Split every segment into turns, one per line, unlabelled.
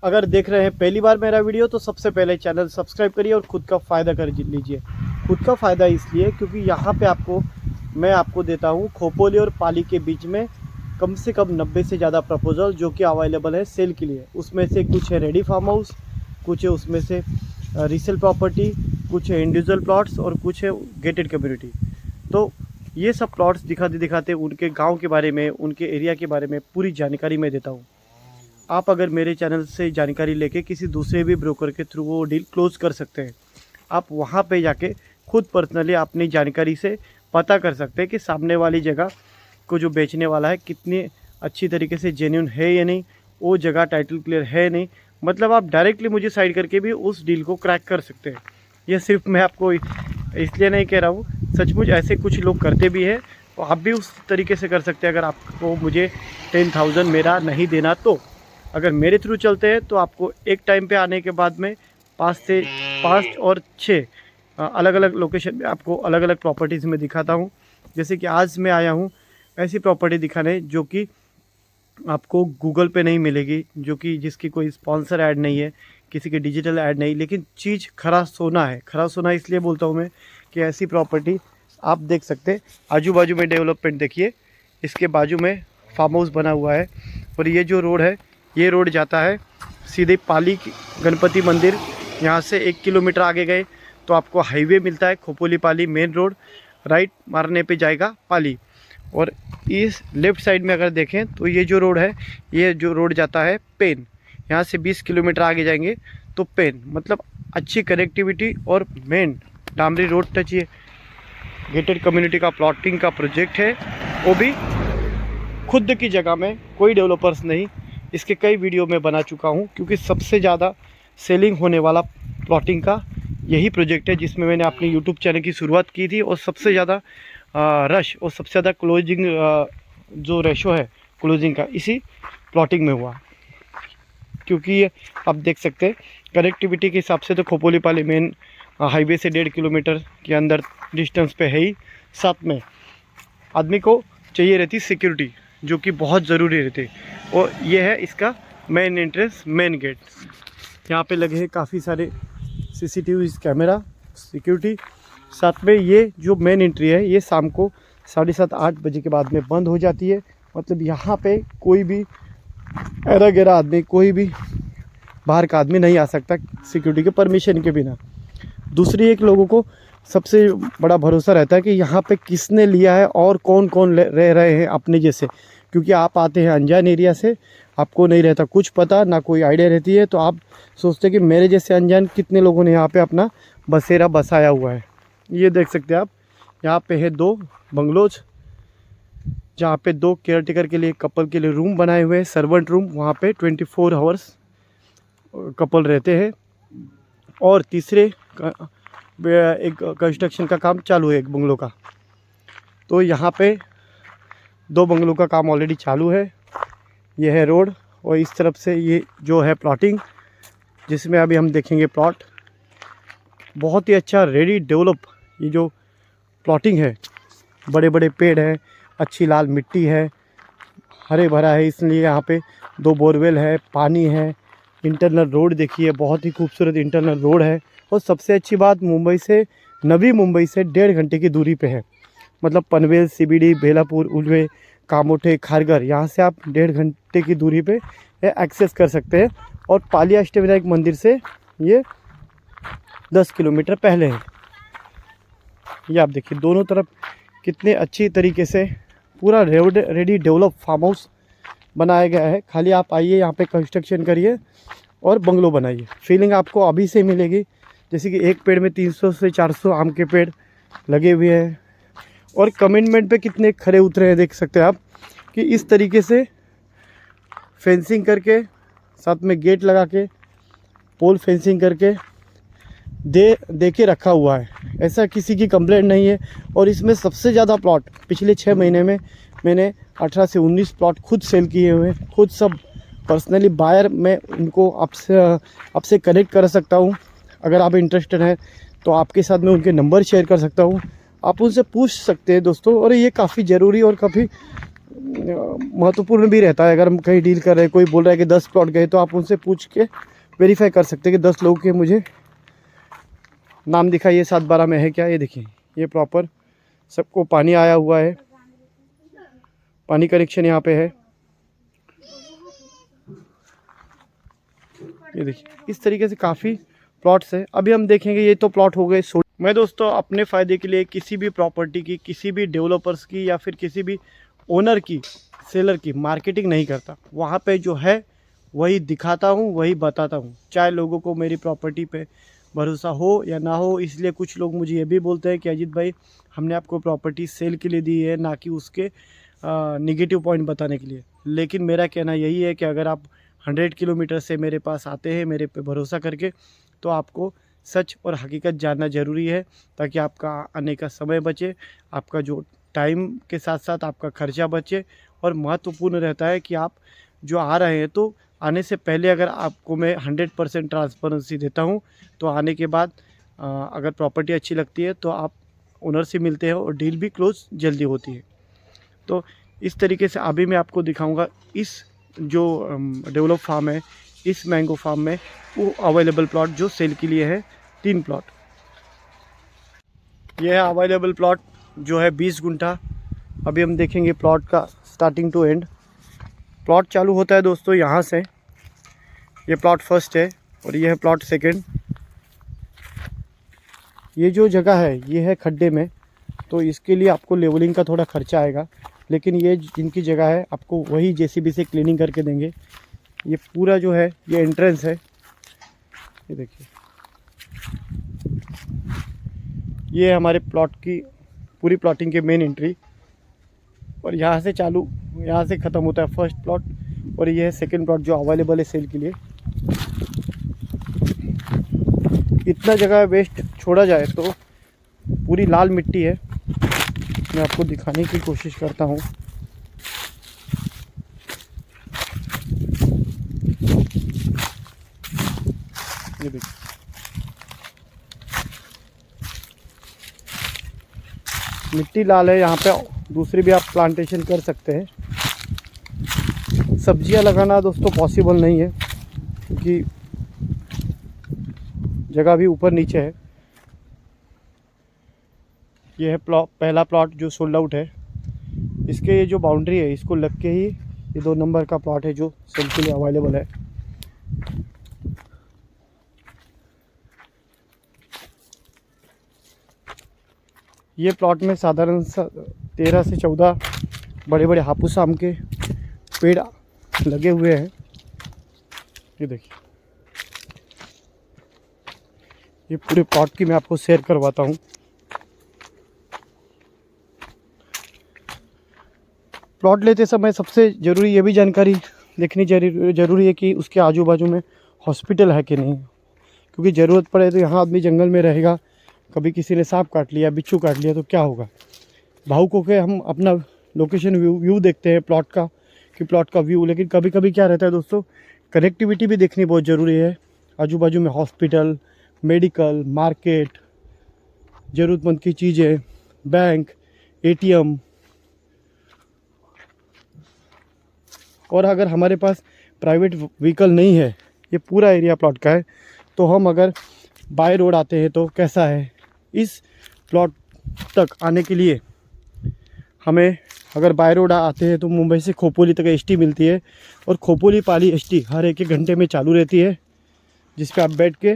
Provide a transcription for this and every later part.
अगर देख रहे हैं पहली बार मेरा वीडियो तो सबसे पहले चैनल सब्सक्राइब करिए और ख़ुद का फ़ायदा कर लीजिए। खुद का फ़ायदा इसलिए क्योंकि यहाँ पे मैं आपको देता हूँ खोपोली और पाली के बीच में कम से कम 90 से ज़्यादा प्रपोजल जो कि अवेलेबल है सेल के लिए। उसमें से कुछ है रेडी फार्म हाउस, कुछ है उसमें से रीसेल प्रॉपर्टी, कुछ है इंडिविजुअल प्लॉट्स और कुछ है गेटेड कम्युनिटी। तो ये सब प्लॉट्स दिखाते दिखाते उनके गांव के बारे में, उनके एरिया के बारे में पूरी जानकारी मैं देता हूँ। आप अगर मेरे चैनल से जानकारी लेके किसी दूसरे भी ब्रोकर के थ्रू वो डील क्लोज कर सकते हैं। आप वहाँ पे जाके खुद पर्सनली अपनी जानकारी से पता कर सकते हैं कि सामने वाली जगह को जो बेचने वाला है कितनी अच्छी तरीके से जेन्युइन है या नहीं, वो जगह टाइटल क्लियर है नहीं। मतलब आप डायरेक्टली मुझे साइड करके भी उस डील को क्रैक कर सकते हैं। ये सिर्फ मैं आपको इसलिए नहीं कह रहा हूँ, सचमुच ऐसे कुछ लोग करते भी हैं। तो आप भी उस तरीके से कर सकते हैं। अगर आपको मुझे 10,000 मेरा नहीं देना तो अगर मेरे थ्रू चलते हैं तो आपको एक टाइम पे आने के बाद में 5 और 6 अलग अलग लोकेशन में आपको अलग अलग प्रॉपर्टीज़ में दिखाता हूँ। जैसे कि आज मैं आया हूँ ऐसी प्रॉपर्टी दिखाने जो कि आपको गूगल पे नहीं मिलेगी, जो कि जिसकी कोई स्पॉन्सर ऐड नहीं है, किसी के डिजिटल ऐड नहीं, लेकिन चीज़ खरा सोना है। खरा सोना इसलिए बोलता हूँ मैं कि ऐसी प्रॉपर्टी आप देख सकते हैं। आजू बाजू में डेवलपमेंट देखिए, इसके बाजू में फार्म हाउस बना हुआ है और ये जो रोड है ये रोड जाता है सीधे पाली गणपति मंदिर। यहाँ से 1 किलोमीटर आगे गए तो आपको हाईवे मिलता है खोपोली पाली मेन रोड, राइट मारने पे जाएगा पाली। और इस लेफ़्ट साइड में अगर देखें तो ये जो रोड है, ये जो रोड जाता है पेन। यहाँ से 20 किलोमीटर आगे जाएंगे तो पेन, मतलब अच्छी कनेक्टिविटी और मेन डामरी रोड टच। ये गेटेड कम्युनिटी का प्लॉटिंग का प्रोजेक्ट है, वो भी खुद की जगह में, कोई डेवलपर्स नहीं। इसके कई वीडियो में बना चुका हूँ क्योंकि सबसे ज़्यादा सेलिंग होने वाला प्लॉटिंग का यही प्रोजेक्ट है जिसमें मैंने अपनी यूट्यूब चैनल की शुरुआत की थी। और सबसे ज़्यादा रश और सबसे ज़्यादा क्लोजिंग जो रेशो है क्लोजिंग का इसी प्लॉटिंग में हुआ। क्योंकि आप देख सकते हैं कनेक्टिविटी के हिसाब से तो खोपोली पाली मेन हाईवे से 1.5 किलोमीटर के अंदर डिस्टेंस पे है ही। साथ में आदमी को चाहिए रहती सिक्योरिटी जो कि बहुत ज़रूरी रहती है। और ये है इसका मेन एंट्रेंस, मेन गेट। यहाँ पे लगे हैं काफ़ी सारे CCTV कैमरा सिक्योरिटी। साथ में ये जो मेन एंट्री है ये शाम को 7:30-8 बजे के बाद में बंद हो जाती है। मतलब यहाँ पे कोई भी ऐरा गैरा आदमी, कोई भी बाहर का आदमी नहीं आ सकता सिक्योरिटी के परमिशन के बिना। दूसरी एक लोगों को सबसे बड़ा भरोसा रहता है कि यहाँ पे किसने लिया है और कौन कौन रह रहे हैं अपने जैसे। क्योंकि आप आते हैं अनजान एरिया से, आपको नहीं रहता कुछ पता, ना कोई आइडिया रहती है, तो आप सोचते हैं कि मेरे जैसे अनजान कितने लोगों ने यहाँ पे अपना बसेरा बसाया हुआ है। ये देख सकते हैं आप, यहाँ पे है 2 बंगलोज जहाँ पे 2 केयरटेकर के लिए, कपल के लिए रूम बनाए हुए हैं, सर्वेंट रूम। वहाँ पे 24 आवर्स कपल रहते हैं। और तीसरे एक कंस्ट्रक्शन का काम चालू है एक बंगलो का। तो यहाँ पे 2 बंगलों का काम ऑलरेडी चालू है। यह है रोड और इस तरफ से ये जो है प्लॉटिंग, जिसमें अभी हम देखेंगे प्लॉट। बहुत ही अच्छा रेडी डेवलप ये जो प्लॉटिंग है। बड़े बड़े पेड़ हैं, अच्छी लाल मिट्टी है, हरे भरा है, इसलिए यहाँ पे 2 बोरवेल है, पानी है। इंटरनल रोड देखिए, बहुत ही खूबसूरत इंटरनल रोड है। और सबसे अच्छी बात, नवी मुंबई से 1.5 घंटे की दूरी पे है। मतलब पनवेल, CBD, बेलापुर, उल्वे, कामोठे, खारघर, यहाँ से आप 1.5 घंटे की दूरी पे एक्सेस कर सकते हैं। और पाली अष्टविनायक मंदिर से ये 10 किलोमीटर पहले है। ये आप देखिए दोनों तरफ कितने अच्छी तरीके से पूरा रेडी डेवलप फार्म हाउस बनाया गया है। खाली आप आइए, यहाँ पे कंस्ट्रक्शन करिए और बंगलो बनाइए। फीलिंग आपको अभी से मिलेगी जैसे कि एक पेड़ में 300 से 400 आम के पेड़ लगे हुए हैं। और कमिटमेंट पे कितने खरे उतरे हैं देख सकते हैं आप, कि इस तरीके से फेंसिंग करके, साथ में गेट लगा के, पोल फेंसिंग करके दे के रखा हुआ है। ऐसा किसी की कंप्लेंट नहीं है। और इसमें सबसे ज़्यादा प्लॉट पिछले 6 महीने में मैंने 18 से 19 प्लॉट खुद सेल किए हुए हैं। खुद सब पर्सनली बायर मैं उनको आपसे कनेक्ट कर सकता हूँ। अगर आप इंटरेस्टेड हैं तो आपके साथ मैं उनके नंबर शेयर कर सकता हूँ, आप उनसे पूछ सकते हैं दोस्तों। और ये काफ़ी ज़रूरी और काफ़ी महत्वपूर्ण भी रहता है। अगर हम कहीं डील कर रहे हैं, कोई बोल रहा है कि 10 प्लॉट गए, तो आप उनसे पूछ के वेरीफाई कर सकते हैं कि 10 लोगों के मुझे नाम दिखाइए 7/12 में है क्या। ये देखिए, ये प्रॉपर सबको पानी आया हुआ है, पानी कनेक्शन यहाँ पे है। ये देखिए, इस तरीके से काफ़ी प्लॉट्स है। अभी हम देखेंगे, ये तो प्लॉट हो गए। मैं दोस्तों अपने फ़ायदे के लिए किसी भी प्रॉपर्टी की, किसी भी डेवलपर्स की या फिर किसी भी ओनर की, सेलर की मार्केटिंग नहीं करता। वहाँ पे जो है वही दिखाता हूँ, वही बताता हूँ, चाहे लोगों को मेरी प्रॉपर्टी पे भरोसा हो या ना हो। इसलिए कुछ लोग मुझे ये भी बोलते हैं कि अजीत भाई, हमने आपको प्रॉपर्टी सेल के लिए दी है, ना कि उसके नेगेटिव पॉइंट बताने के लिए। लेकिन मेरा कहना यही है कि अगर आप 100 किलोमीटर से मेरे पास आते हैं मेरे पे भरोसा करके, तो आपको सच और हकीकत जानना ज़रूरी है, ताकि आपका आने का समय बचे, आपका जो टाइम के साथ साथ आपका खर्चा बचे। और महत्वपूर्ण रहता है कि आप जो आ रहे हैं, तो आने से पहले अगर आपको मैं 100% ट्रांसपेरेंसी देता हूं, तो आने के बाद अगर प्रॉपर्टी अच्छी लगती है तो आप ओनर से मिलते हैं और डील भी क्लोज जल्दी होती है। तो इस तरीके से अभी मैं आपको दिखाऊंगा इस जो डेवलप फार्म है, इस मैंगो फार्म में वो अवेलेबल प्लॉट जो सेल के लिए है, 3 प्लॉट। यह है अवेलेबल प्लॉट जो है 20 गुंठा। अभी हम देखेंगे प्लॉट का स्टार्टिंग टू एंड। प्लॉट चालू होता है दोस्तों यहाँ से, ये प्लॉट फर्स्ट है और ये है प्लॉट सेकंड। ये जो जगह है ये है खड्डे में, तो इसके लिए आपको लेवलिंग का थोड़ा खर्चा आएगा, लेकिन ये जिनकी जगह है आपको वही जेसीबी से क्लीनिंग करके देंगे। ये पूरा जो है ये एंट्रेंस है, ये देखिए, ये है हमारे प्लॉट की पूरी प्लॉटिंग के मेन एंट्री। और यहाँ से चालू, यहाँ से ख़त्म होता है फर्स्ट प्लॉट, और ये है सेकंड प्लॉट जो अवेलेबल है सेल के लिए। इतना जगह वेस्ट छोड़ा जाए तो पूरी लाल मिट्टी है। मैं आपको दिखाने की कोशिश करता हूँ। ये देखिए, मिट्टी लाल है। यहाँ पे दूसरी भी आप प्लांटेशन कर सकते हैं। सब्जियां लगाना दोस्तों पॉसिबल नहीं है, क्योंकि जगह भी ऊपर नीचे है। ये है पहला प्लॉट जो सोल्ड आउट है। इसके ये जो बाउंड्री है, इसको लग के ही ये 2 नंबर का प्लॉट है जो सेल के लिए अवेलेबल है। ये प्लॉट में साधारण 13 से 14 बड़े बड़े हापुस आम के पेड़ लगे हुए हैं। ये देखिए, ये पूरे प्लॉट की मैं आपको शेयर करवाता हूँ। प्लॉट लेते समय सबसे ज़रूरी ये भी जानकारी देखनी ज़रूरी है कि उसके आजू बाजू में हॉस्पिटल है कि नहीं, क्योंकि ज़रूरत पड़े तो यहाँ आदमी जंगल में रहेगा, कभी किसी ने सांप काट लिया, बिच्छू काट लिया तो क्या होगा। भावुक होकर हम अपना लोकेशन व्यू देखते हैं प्लॉट का, कि प्लॉट का व्यू, लेकिन कभी कभी क्या रहता है दोस्तों, कनेक्टिविटी भी देखनी बहुत ज़रूरी है। आजू बाजू में हॉस्पिटल, मेडिकल, मार्केट, ज़रूरतमंद की चीज़ें, बैंक, ATM। और अगर हमारे पास प्राइवेट व्हीकल नहीं है, ये पूरा एरिया प्लॉट का है, तो हम अगर बाय रोड आते हैं तो कैसा है, इस प्लॉट तक आने के लिए हमें अगर बाय रोड आते हैं तो मुंबई से खोपोली तक ST मिलती है, और खोपोली पाली ST हर एक घंटे में चालू रहती है, जिस पे आप बैठ के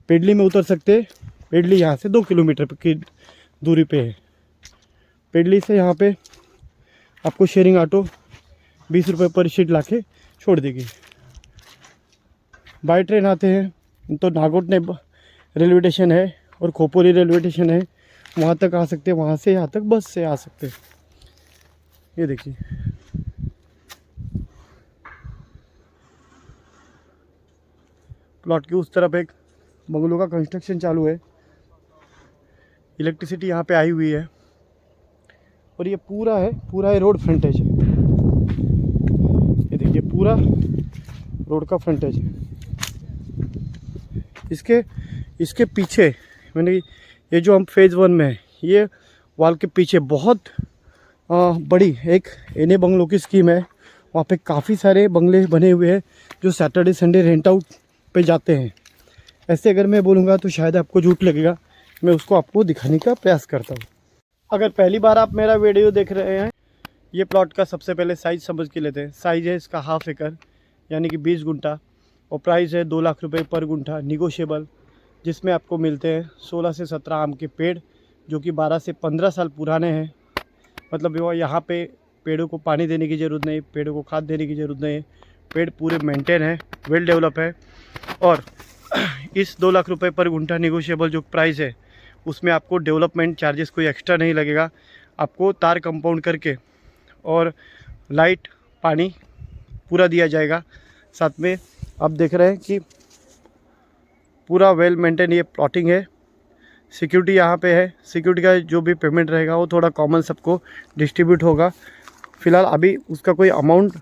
पेडली में उतर सकते हैं। पेडली यहाँ से 2 किलोमीटर की दूरी पे है। पेडली से यहाँ पे आपको शेयरिंग ऑटो 20 रुपये पर सीट ला के छोड़ देगी। बाय ट्रेन आते हैं तो नागोटने रेलवे स्टेशन है और खोपोली रेलवे स्टेशन है, वहाँ तक आ सकते हैं। वहाँ से यहाँ तक बस से आ सकते हैं। ये देखिए, प्लॉट की उस तरफ एक बंगलों का कंस्ट्रक्शन चालू है। इलेक्ट्रिसिटी यहाँ पे आई हुई है, और ये पूरा है रोड फ्रंटेज है। ये देखिए, पूरा रोड का फ्रंटेज है। इसके पीछे मैंने ये जो हम फेज़ 1 में है, ये वॉल के पीछे बहुत बड़ी एक एने बंगलों की स्कीम है। वहाँ पे काफ़ी सारे बंगले बने हुए हैं जो सैटरडे संडे रेंट आउट पे जाते हैं। ऐसे अगर मैं बोलूँगा तो शायद आपको झूठ लगेगा, मैं उसको आपको दिखाने का प्रयास करता हूँ। अगर पहली बार आप मेरा वीडियो देख रहे हैं, ये प्लॉट का सबसे पहले साइज़ समझ के लेते हैं। साइज़ है इसका 1/2 एकड़ यानी कि 20 गुंठा, और प्राइस है 2 लाख रुपए पर गुंठा निगोशिएबल, जिसमें आपको मिलते हैं 16 से 17 आम के पेड़ जो कि 12 से 15 साल पुराने हैं। मतलब वो यहाँ पे पेड़ों को पानी देने की ज़रूरत नहीं, पेड़ों को खाद देने की ज़रूरत नहीं, पेड़ पूरे मेंटेन है, वेल डेवलप है। और इस 2 लाख रुपए पर गुंठा निगोशिएबल जो प्राइस है उसमें आपको डेवलपमेंट चार्जेस कोई एक्स्ट्रा नहीं लगेगा। आपको तार कंपाउंड करके और लाइट पानी पूरा दिया जाएगा। साथ में आप देख रहे हैं कि पूरा वेल मेंटेन ये प्लॉटिंग है। सिक्योरिटी यहाँ पे है, सिक्योरिटी का जो भी पेमेंट रहेगा वो थोड़ा कॉमन सबको डिस्ट्रीब्यूट होगा। फ़िलहाल अभी उसका कोई अमाउंट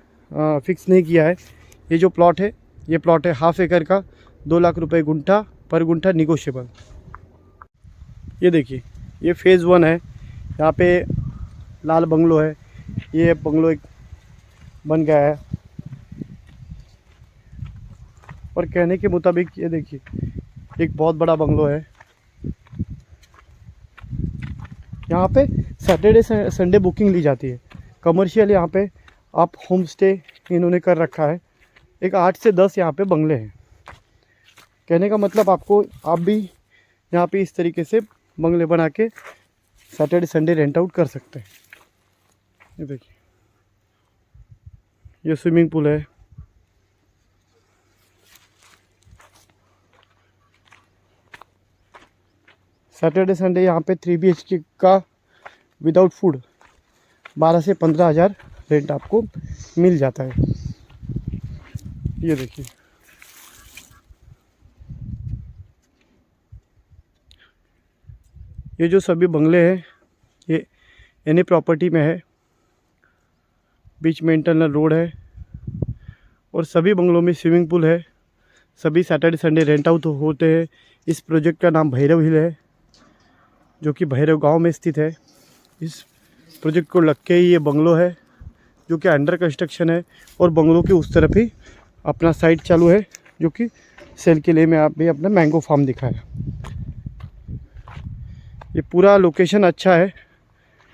फिक्स नहीं किया है। ये जो प्लॉट है, ये प्लॉट है 1/2 एकड़ का, 2 लाख रुपए गुंठा पर गुंठा निगोशिएबल। ये देखिए, ये फेज़ 1 है। यहाँ पे लाल बंगलो है, ये बंगलो एक बन गया है। और कहने के मुताबिक ये देखिए एक बहुत बड़ा बंगलो है। यहाँ पे सैटरडे संडे बुकिंग ली जाती है। कमर्शियल यहाँ पे आप होम स्टे इन्होंने कर रखा है। एक 8 से 10 यहाँ पे बंगले हैं। कहने का मतलब आपको आप भी यहाँ पे इस तरीके से बंगले बना के सैटरडे संडे रेंट आउट कर सकते हैं। ये देखिए, ये स्विमिंग पूल है। सैटरडे संडे यहाँ पे 3 BHK का विदाउट फूड 12 से 15 हज़ार रेंट आपको मिल जाता है। ये देखिए, ये जो सभी बंगले हैं ये एनी प्रॉपर्टी में है। बीच में इंटरनल रोड है और सभी बंगलों में स्विमिंग पूल है। सभी सैटरडे संडे रेंट आउट होते हैं। इस प्रोजेक्ट का नाम भैरव हिल है जो कि भैरव गांव में स्थित है। इस प्रोजेक्ट को लग के ही ये बंगलो है जो कि अंडर कंस्ट्रक्शन है, और बंगलों के उस तरफ ही अपना साइट चालू है जो कि सेल के लिए मैं आप भी अपना मैंगो फार्म दिखाया। ये पूरा लोकेशन अच्छा है,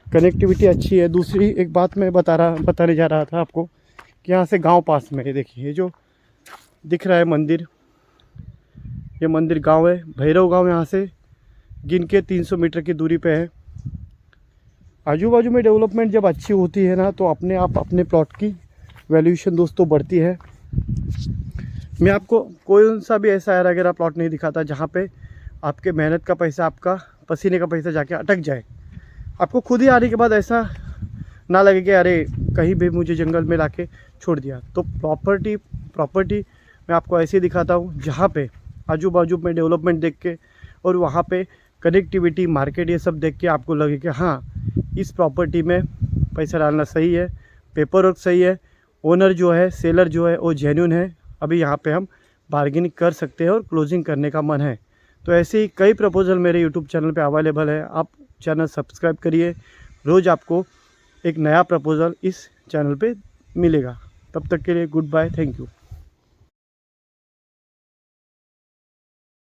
कनेक्टिविटी अच्छी है। दूसरी एक बात मैं बताने जा रहा था आपको कि यहाँ से गांव पास में है। देखिए, ये जो दिख रहा है मंदिर, ये मंदिर गांव है भैरव गांव। यहाँ से गिन के 300 मीटर की दूरी पे है। आजू बाजू में डेवलपमेंट जब अच्छी होती है ना, तो अपने आप अपने प्लॉट की वैल्यूएशन दोस्तों बढ़ती है। मैं आपको कोई सा भी ऐसा हरा गहरा प्लॉट नहीं दिखाता जहाँ पे आपके मेहनत का पैसा, आपका पसीने का पैसा जाके अटक जाए। आपको खुद ही आने के बाद ऐसा ना लगे कि अरे कहीं भी मुझे जंगल में लाके छोड़ दिया। तो प्रॉपर्टी मैं आपको ऐसे दिखाता हूँ जहाँ पे आजू बाजू में डेवलपमेंट देख के और वहाँ पे कनेक्टिविटी, मार्केट, ये सब देख के आपको लगे कि हाँ, इस प्रॉपर्टी में पैसा डालना सही है, पेपर वर्क सही है, ओनर जो है, सेलर जो है वो जेन्युइन है। अभी यहाँ पे हम बार्गेनिंग कर सकते हैं और क्लोजिंग करने का मन है। तो ऐसे ही कई प्रपोजल मेरे यूट्यूब चैनल पे अवेलेबल है। आप चैनल सब्सक्राइब करिए, रोज़ आपको एक नया प्रपोजल इस चैनल पे मिलेगा। तब तक के लिए गुड बाय, थैंक यू।